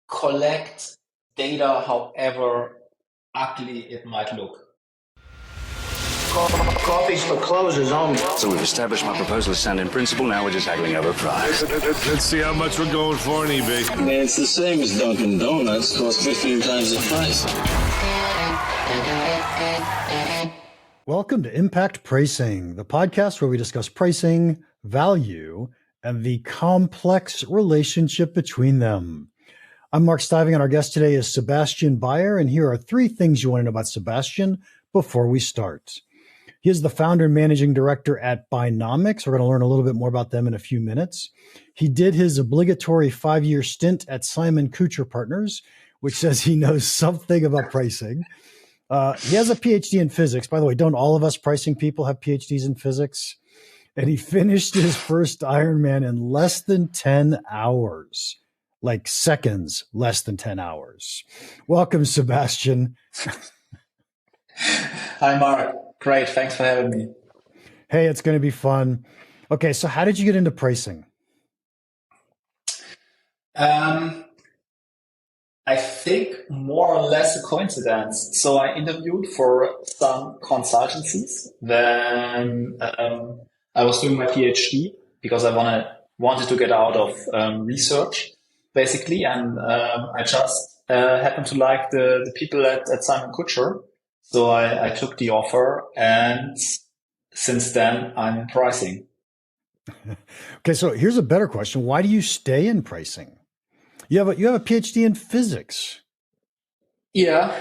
collect data however ugly it might look. Coffee's for closers only. So we've established my proposal is sound in principle. Now we're just haggling over price. Let's see how much we're going for on eBay. Man, it's the same as Dunkin' Donuts. Costs 15 times the price. Welcome to Impact Pricing, the podcast where we discuss pricing, value, and the complex relationship between them. I'm Mark Stiving, and our guest today is Sebastian Baier, and here are 3 things you want to know about Sebastian before we start. He is the founder and managing director at Buynomics. We're going to learn a little bit more about them in a few minutes. He did his obligatory 5-year stint at Simon Kucher Partners, which says he knows something about pricing. He has a PhD in physics. By the way, don't all of us pricing people have PhDs in physics? And he finished his first Ironman in less than 10 hours, like seconds, less than 10 hours. Welcome, Sebastian. Hi, Mark. Great. Thanks for having me. Hey, it's going to be fun. Okay, so how did you get into pricing? I think more or less a coincidence. So I interviewed for some consultancies when I was doing my PhD because I wanted to get out of research, basically. And I just happened to like the people at Simon Kucher. So I took the offer, and since then I'm in pricing. Okay, so here's a better question. Why do you stay in pricing? You have a PhD in physics. Yeah.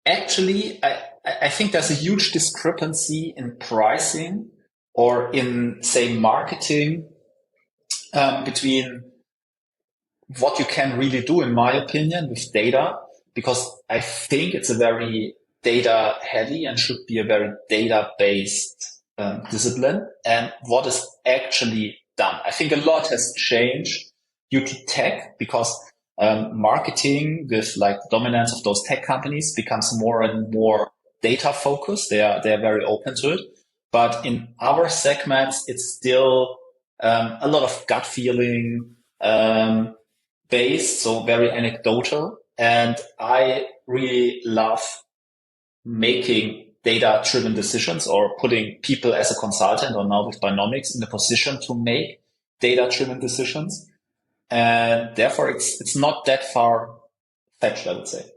Actually, I think there's a huge discrepancy in pricing or in, say, marketing between what you can really do, in my opinion, with data, because I think it's a very data heavy and should be a very data based discipline, and what is actually done. I think a lot has changed due to tech, because marketing with like the dominance of those tech companies becomes more and more data focused. They are very open to it. But in our segments, it's still a lot of gut feeling based, so very anecdotal. And I really love making data-driven decisions, or putting people as a consultant, or now with Buynomics, in the position to make data-driven decisions. And therefore, it's not that far-fetched, I would say.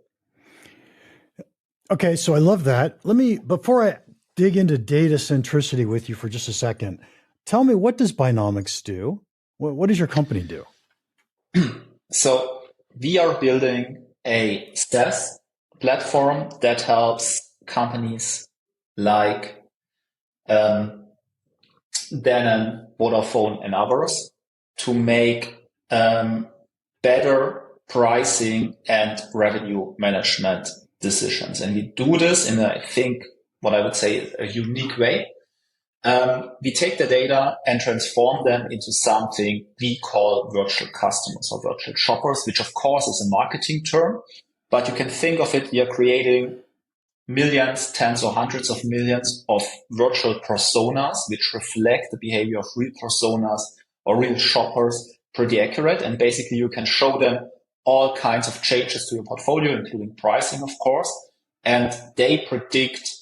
Okay, so I love that. Before I dig into data centricity with you for just a second, tell me, what does Buynomics do? What does your company do? So we are building a SaaS platform that helps companies like Danone, Vodafone, and others to make better pricing and revenue management decisions. And we do this in, I think, what I would say a unique way. We take the data and transform them into something we call virtual customers or virtual shoppers, which of course is a marketing term, but you can think of it, we are creating millions, tens or hundreds of millions of virtual personas, which reflect the behavior of real personas or real shoppers pretty accurate. And basically you can show them all kinds of changes to your portfolio, including pricing, of course, and they predict,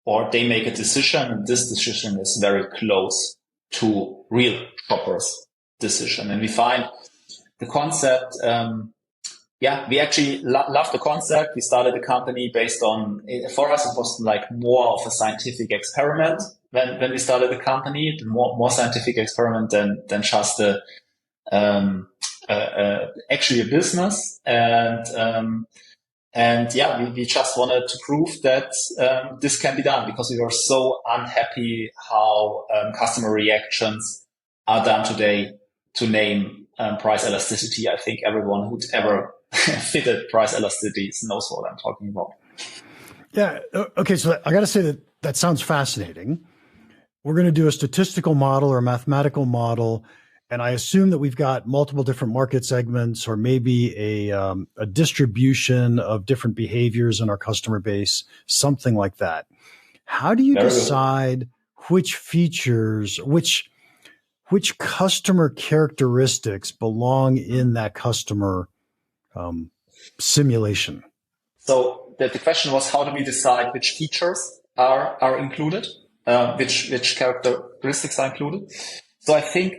or they make a decision, and this decision is very close to real shoppers' decision. And we find the concept, we actually love the concept. We started the company based on, for us, it was like more of a scientific experiment when we started the company, more scientific experiment than just actually a business. And we just wanted to prove that this can be done, because we were so unhappy how customer reactions are done today to name price elasticity. I think everyone who'd ever fitted price elasticity knows what I'm talking about. Yeah. Okay. So I got to say that sounds fascinating. We're going to do a statistical model or a mathematical model. And I assume that we've got multiple different market segments, or maybe a distribution of different behaviors in our customer base, something like that. How do you decide which features, which customer characteristics belong in that customer simulation? So the question was, how do we decide which features are included, which characteristics are included? So I think,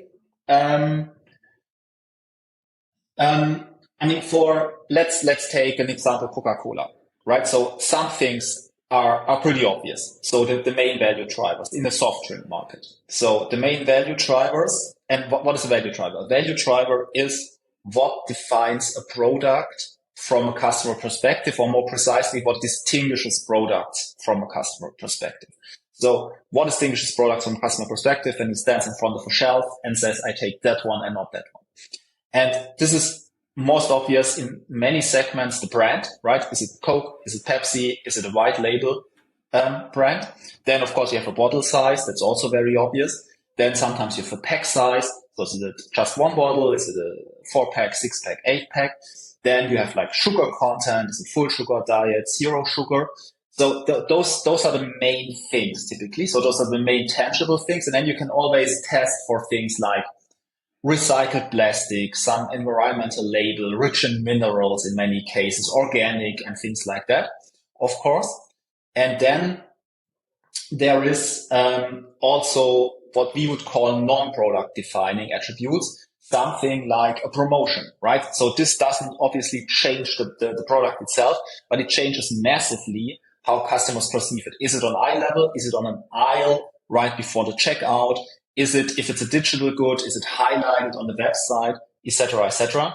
let's take an example, Coca-Cola, right? So some things are pretty obvious. So the main value drivers in the soft drink market. So the main value drivers, and what is a value driver? A value driver is what defines a product from a customer perspective, or more precisely, what distinguishes products from a customer perspective. So what distinguishes products from a customer perspective? And he stands in front of a shelf and says, I take that one and not that one. And this is most obvious in many segments, the brand, right? Is it Coke? Is it Pepsi? Is it a white label brand? Then, of course, you have a bottle size. That's also very obvious. Then sometimes you have a pack size. So is it just one bottle? Is it a 4-pack, 6-pack, 8-pack? Then you have like sugar content. Is it full sugar diet, zero sugar? So those are the main things typically. So those are the main tangible things. And then you can always test for things like recycled plastic, some environmental label, rich in minerals in many cases, organic and things like that, of course. And then there is also what we would call non-product defining attributes, something like a promotion, right? So this doesn't obviously change the product itself, but it changes massively how customers perceive it. Is it on eye level? Is it on an aisle right before the checkout? Is it, if it's a digital good, is it highlighted on the website, etc., etc.?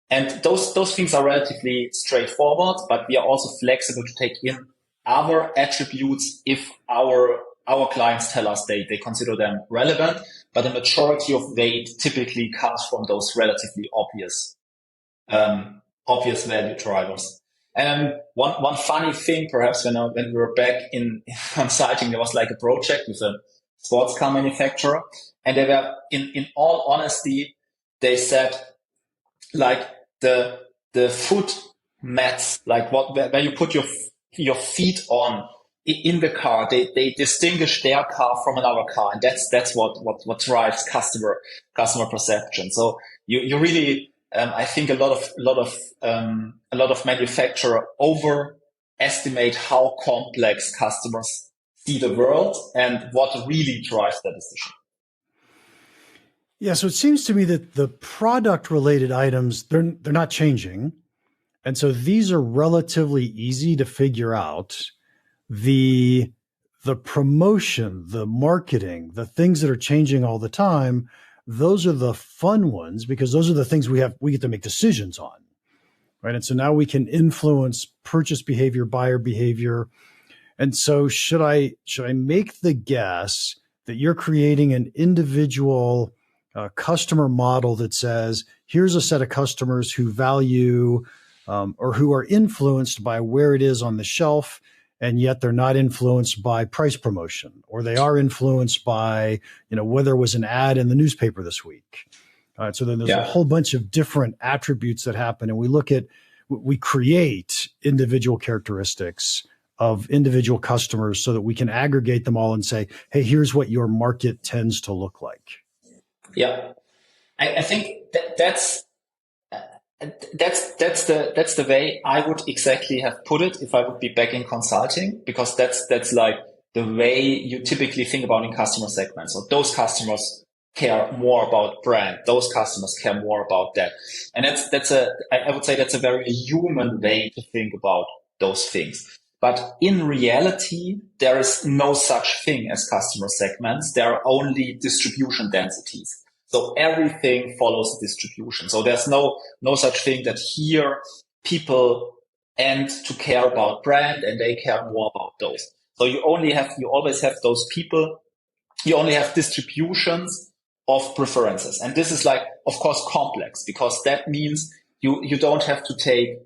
And those things are relatively straightforward, but we are also flexible to take in other attributes if our clients tell us they consider them relevant. But the majority of weight typically comes from those relatively obvious value drivers. And one funny thing, perhaps, when we were back in consulting, there was like a project with a sports car manufacturer, and they were, in all honesty, they said like the foot mats, like where you put your feet on in the car, they distinguish their car from another car, and that's what drives customer perception. So you really, I think a lot of manufacturers overestimate how complex customers see the world and what really drives that decision. Yeah, so it seems to me that the product-related items, they're not changing. And so these are relatively easy to figure out. The promotion, the marketing, the things that are changing all the time, those are the fun ones, because those are the things we get to make decisions on, right? And so now we can influence purchase behavior, buyer behavior. And so should I make the guess that you're creating an individual customer model that says, here's a set of customers who value or who are influenced by where it is on the shelf, and yet they're not influenced by price promotion, or they are influenced by, whether it was an ad in the newspaper this week. So then there's a whole bunch of different attributes that happen, and we create individual characteristics of individual customers so that we can aggregate them all and say, hey, here's what your market tends to look like. Yeah, I think that's the way I would exactly have put it if I would be back in consulting, because that's like the way you typically think about in customer segments. So those customers care more about brand. Those customers care more about that. And I would say that's a very human way to think about those things. But in reality, there is no such thing as customer segments. There are only distribution densities. So everything follows distribution. So there's no such thing that here people end to care about brand and they care more about those. So you always have those people. You only have distributions of preferences. And this is like, of course, complex, because that means you don't have to take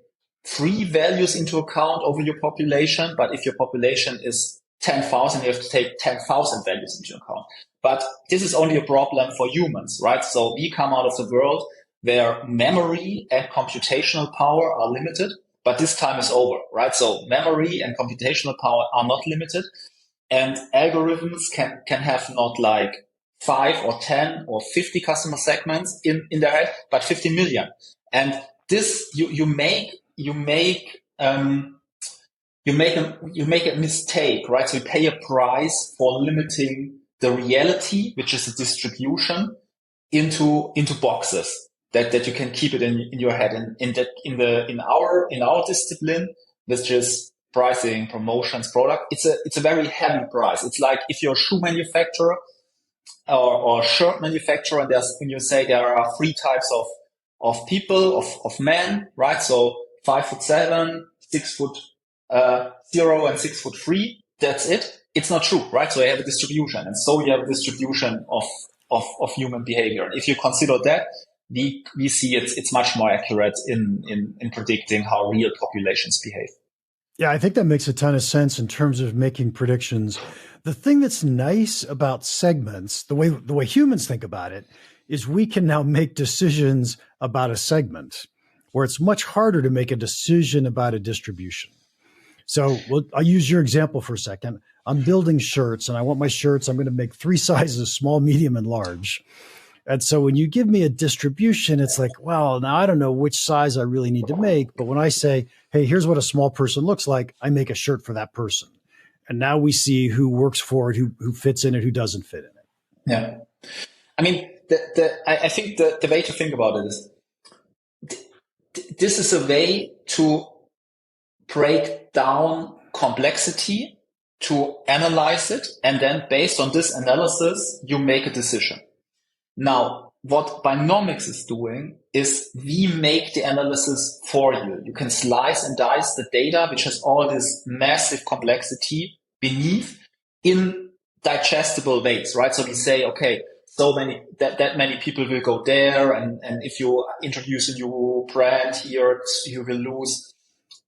3 values into account over your population. But if your population is 10,000, you have to take 10,000 values into account. But this is only a problem for humans, right? So we come out of the world where memory and computational power are limited, but this time is over, right? So memory and computational power are not limited, and algorithms can have not like 5 or 10 or 50 customer segments in their head, but 50 million. And this you make a mistake, right? So you pay a price for limiting the reality, which is the distribution, into boxes that you can keep it in your head. And in our discipline, which is pricing, promotions, product, it's a very heavy price. It's like if you're a shoe manufacturer or shirt manufacturer, and when you say there are 3 types of people, of men, right? So 5'7", 6'0", and 6'3". That's it. It's not true, right? So you have a distribution, and so you have a distribution of human behavior. And if you consider that, we see it's much more accurate in predicting how real populations behave. Yeah, I think that makes a ton of sense in terms of making predictions. The thing that's nice about segments, the way humans think about it, is we can now make decisions about a segment where it's much harder to make a decision about a distribution. So I'll use your example for a second. I'm building shirts, and I want my shirts, I'm going to make 3 sizes, small, medium, and large. And so when you give me a distribution, it's like, well, now I don't know which size I really need to make. But when I say, hey, here's what a small person looks like, I make a shirt for that person. And now we see who works for it, who fits in it, who doesn't fit in it. Yeah. I mean, I think the way to think about it is this is a way to break down complexity, to analyze it, and then based on this analysis, you make a decision. Now, what Buynomics is doing is we make the analysis for you. You can slice and dice the data, which has all this massive complexity beneath, in digestible ways, right? So we say, okay, that many people will go there, and if you introduce a new brand here, you will lose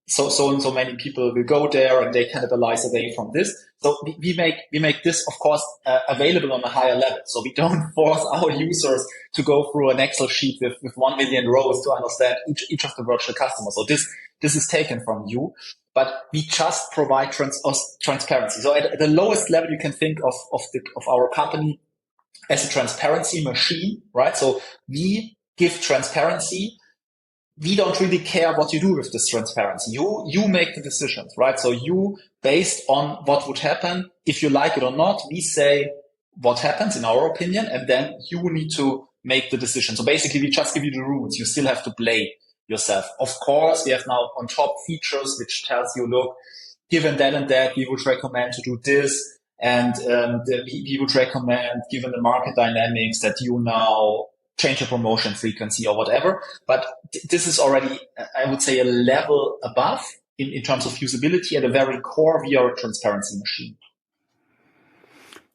so and so many people will go there, and they cannibalize away from this. So we make this, of course, available on a higher level. So we don't force our users to go through an Excel sheet with 1 million rows to understand each of the virtual customers. So this is taken from you, but we just provide transparency. So at the lowest level, you can think of our company as a transparency machine, right? So we give transparency. We don't really care what you do with this transparency. You make the decisions, right? So you, based on what would happen, if you like it or not, we say what happens in our opinion, and then you need to make the decision. So basically, we just give you the rules. You still have to play yourself. Of course, we have now on top features which tells you, look, given that and that, we would recommend to do this. And we would recommend, given the market dynamics, that you now change your promotion frequency or whatever. But this is already, I would say, a level above in terms of usability. At a very core, we are a transparency machine.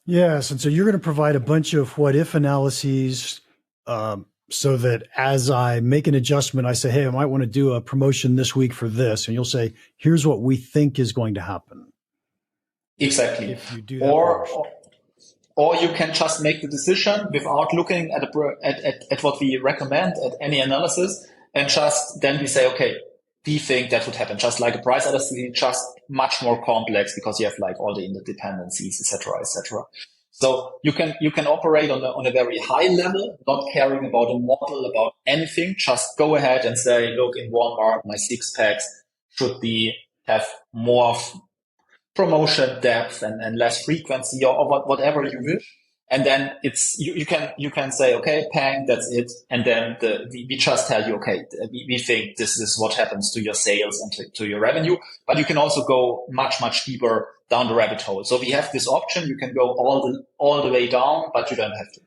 Yes. And so you're going to provide a bunch of what-if analyses so that as I make an adjustment, I say, hey, I might want to do a promotion this week for this. And you'll say, here's what we think is going to happen. Exactly. If you do that or you can just make the decision without looking at what we recommend at any analysis, and just then we say, okay, we think that would happen. Just like a price elasticity, just much more complex because you have like all the interdependencies, etc., etc. So you can operate on a very high level, not caring about a model, about anything. Just go ahead and say, look, in Walmart, my 6-packs should have more of promotion depth and less frequency or whatever you wish. And then you can say, okay, pang, that's it. And then we just tell you, okay, we think this is what happens to your sales and to your revenue. But you can also go much, much deeper down the rabbit hole. So we have this option. You can go all the way down, but you don't have to.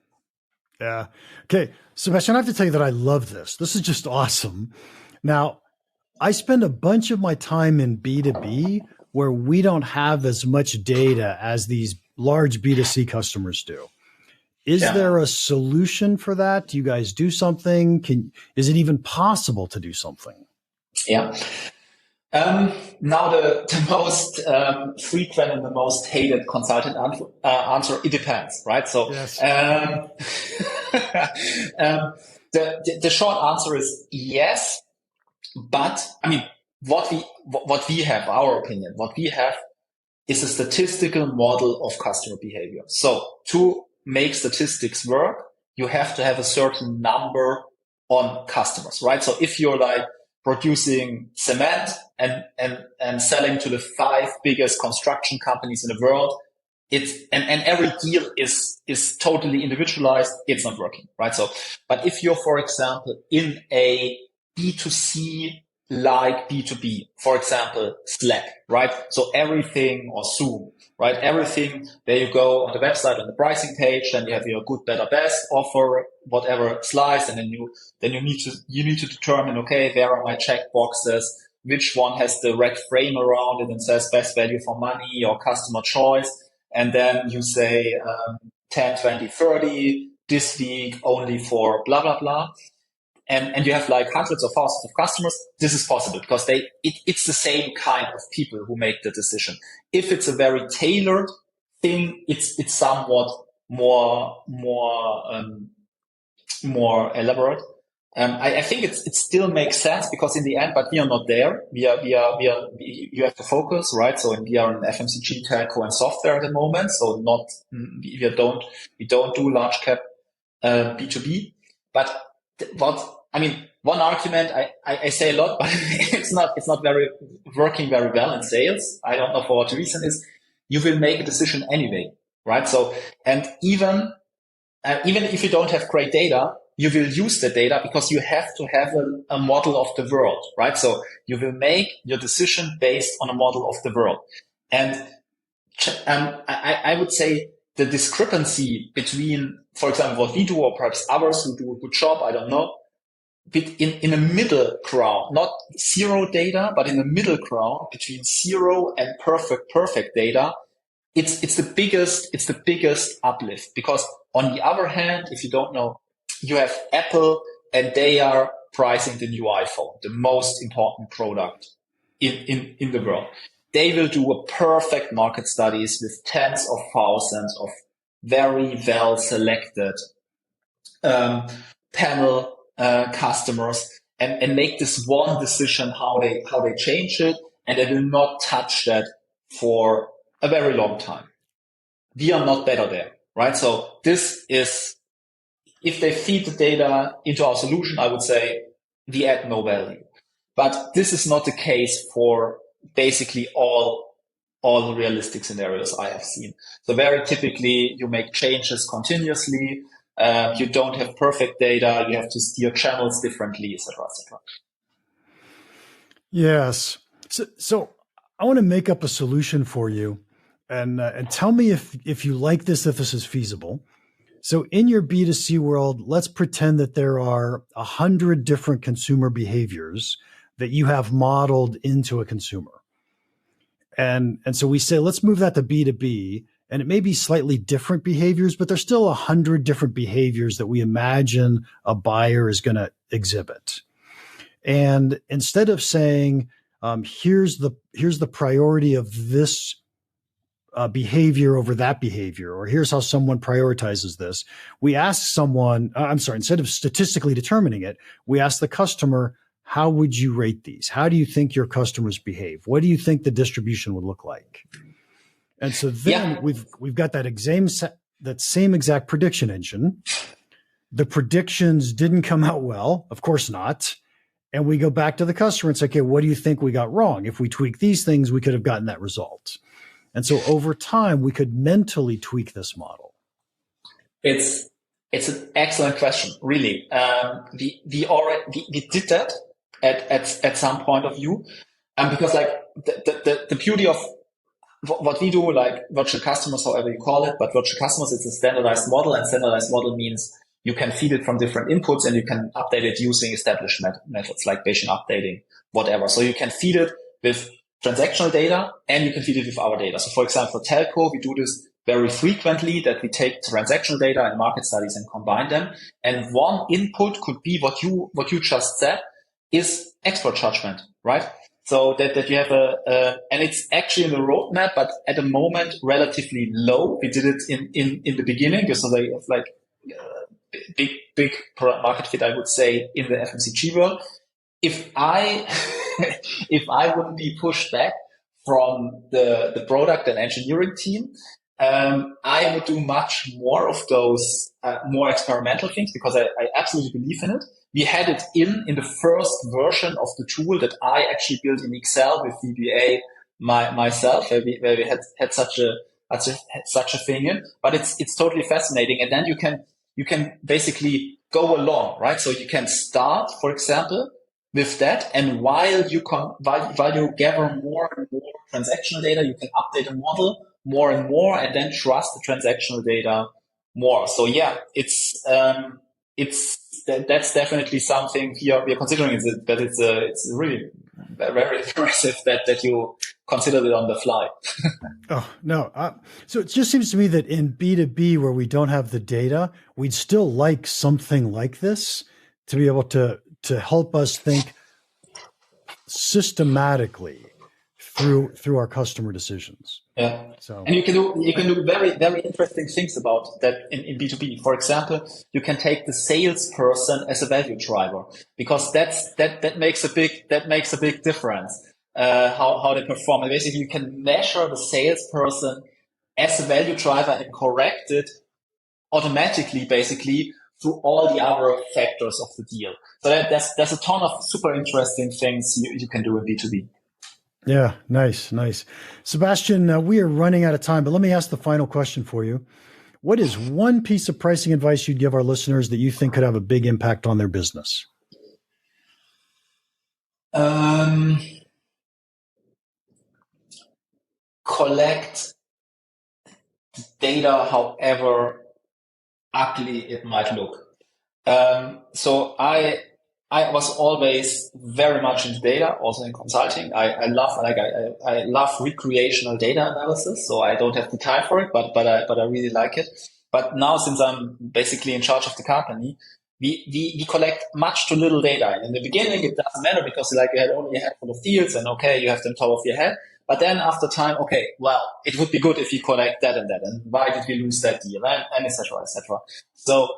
Yeah. Okay. Sebastian, I have to tell you that I love this. This is just awesome. Now, I spend a bunch of my time in B2B where we don't have as much data as these large B2C customers do. Is there a solution for that? Do you guys do something? Is it even possible to do something? Yeah. Now the most frequent and the most hated consultant answer, it depends, right? So yes. The short answer is yes, but I mean, what we have, our opinion, what we have is a statistical model of customer behavior. So to make statistics work, you have to have a certain number on customers, right? So if you're like producing cement and selling to the 5 biggest construction companies in the world, and every deal is totally individualized, it's not working, right? So, but if you're, for example, in a B2C like B2B, for example, Slack, right? So everything, or Zoom, right? Everything, there you go on the website, on the pricing page, then you have your good, better, best offer, whatever slice, and then you need to determine, okay, where are my check boxes? Which one has the red frame around it and says best value for money or customer choice? And then you say 10, 20, 30 this week only for blah, blah, blah. And you have like hundreds of thousands of customers. This is possible because it's the same kind of people who make the decision. If it's a very tailored thing, it's somewhat more elaborate. I think it still makes sense because in the end, but we are not there. You have to focus, right? So we are in FMCG, telco, and software at the moment. So we don't do large cap B2B. But one argument I say a lot, but it's not very working very well in sales. I don't know for what reason is. You will make a decision anyway, right? So, and even if you don't have great data, you will use the data because you have to have a model of the world, right? So you will make your decision based on a model of the world. And I would say the discrepancy between, for example, what we do or perhaps others who do a good job, I don't know, in a middle ground, not zero data, but in the middle ground between zero and perfect data, it's the biggest uplift. Because on the other hand, if you don't know, you have Apple and they are pricing the new iPhone, the most important product in the world. They will do a perfect market studies with tens of thousands of very well selected panel customers and make this one decision how they change it, and they will not touch that for a very long time. We are not better there, right? So this is, if they feed the data into our solution, I would say we add no value. But this is not the case for basically all realistic scenarios I have seen. So very typically you make changes continuously. You don't have perfect data. You have to steer channels differently, etc., etc. Yes. So I want to make up a solution for you, and tell me if you like this, if this is feasible. So in your B2C world, let's pretend that there are 100 different consumer behaviors that you have modeled into a consumer. And so we say, let's move that to B2B, and it may be slightly different behaviors, but there's still 100 different behaviors that we imagine a buyer is going to exhibit. And instead of saying, here's the priority of this behavior over that behavior, or here's how someone prioritizes this, we ask someone, instead of statistically determining it, we ask the customer, how would you rate these? How do you think your customers behave? What do you think the distribution would look like? And so then we've got that same exact prediction engine. The predictions didn't come out well, of course not. And we go back to the customer and say, okay, what do you think we got wrong? If we tweak these things, we could have gotten that result. And so over time, we could mentally tweak this model. It's an excellent question, really. We did that at some point of view, because like the beauty of what we do, like virtual customers, however you call it, but virtual customers, it's a standardized model, and standardized model means you can feed it from different inputs and you can update it using established methods like Bayesian updating, whatever. So you can feed it with transactional data and you can feed it with our data. So for example, for telco, we do this very frequently, that we take transactional data and market studies and combine them. And one input could be what you just said is expert judgment, right? So that you have and it's actually in the roadmap, but at the moment relatively low. We did it in the beginning, so they have like big product market fit, I would say, in the FMCG world. If I wouldn't be pushed back from the product and engineering team, I would do much more of those more experimental things, because I absolutely believe in it. we had it in the first version of the tool that I actually built in Excel with VBA myself, where we had such a thing in. But it's totally fascinating, and then you can basically go along, right? So you can start, for example, with that, and while you gather more and more transactional data, you can update a model more and more, and then trust the transactional data more. So yeah, that's definitely something we are considering. But it's really very impressive that you considered it on the fly. Oh, no. So it just seems to me that in B2B, where we don't have the data, we'd still like something like this to be able to help us think systematically through our customer decisions. Yeah. So, and you can do very, very interesting things about that in B2B. For example, you can take the salesperson as a value driver, because that makes a big difference. How they perform. And basically you can measure the salesperson as a value driver and correct it automatically, basically, through all the other factors of the deal. So there's a ton of super interesting things you can do in B2B. yeah, nice. Sebastian, we are running out of time, but let me ask the final question for you. What is one piece of pricing advice you'd give our listeners that you think could have a big impact on their business? Collect data however ugly it might look. So I was always very much into data, also in consulting. I love recreational data analysis, so I don't have the time for it, but I really like it. But now, since I'm basically in charge of the company, we collect much too little data. And in the beginning, it doesn't matter because you had only a handful of deals, and okay, you have them top of your head. But then after time, okay, well, it would be good if you collect that, and why did we lose that deal, and et cetera, et cetera. So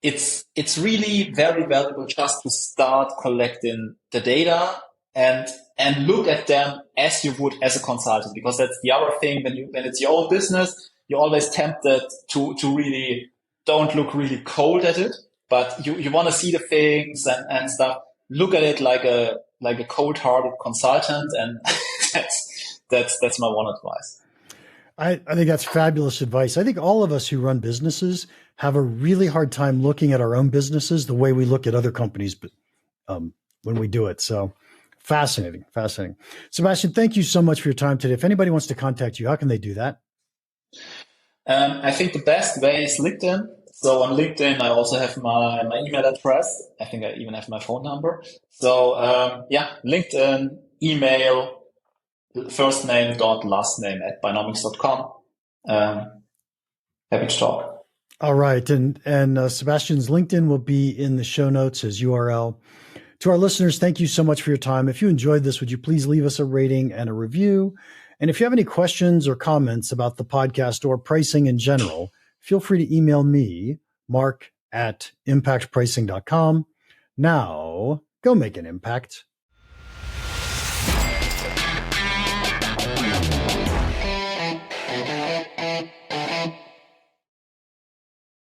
it's really very valuable just to start collecting the data and look at them as you would as a consultant, because that's the other thing. When it's your own business, you're always tempted to really don't look really cold at it, but you want to see the things and stuff. Look at it like a cold-hearted consultant, and that's my one advice. I think that's fabulous advice. I think all of us who run businesses have a really hard time looking at our own businesses the way we look at other companies when we do it. So fascinating. Sebastian, thank you so much for your time today. If anybody wants to contact you, how can they do that? I think the best way is LinkedIn. So on LinkedIn, I also have my email address. I think I even have my phone number. So LinkedIn, email, first name dot last name at buynomics.com. Happy to talk. All right. And Sebastian's LinkedIn will be in the show notes as URL. To our listeners, thank you so much for your time. If you enjoyed this, would you please leave us a rating and a review? And if you have any questions or comments about the podcast or pricing in general, feel free to email me, Mark at impactpricing.com. Now, go make an impact.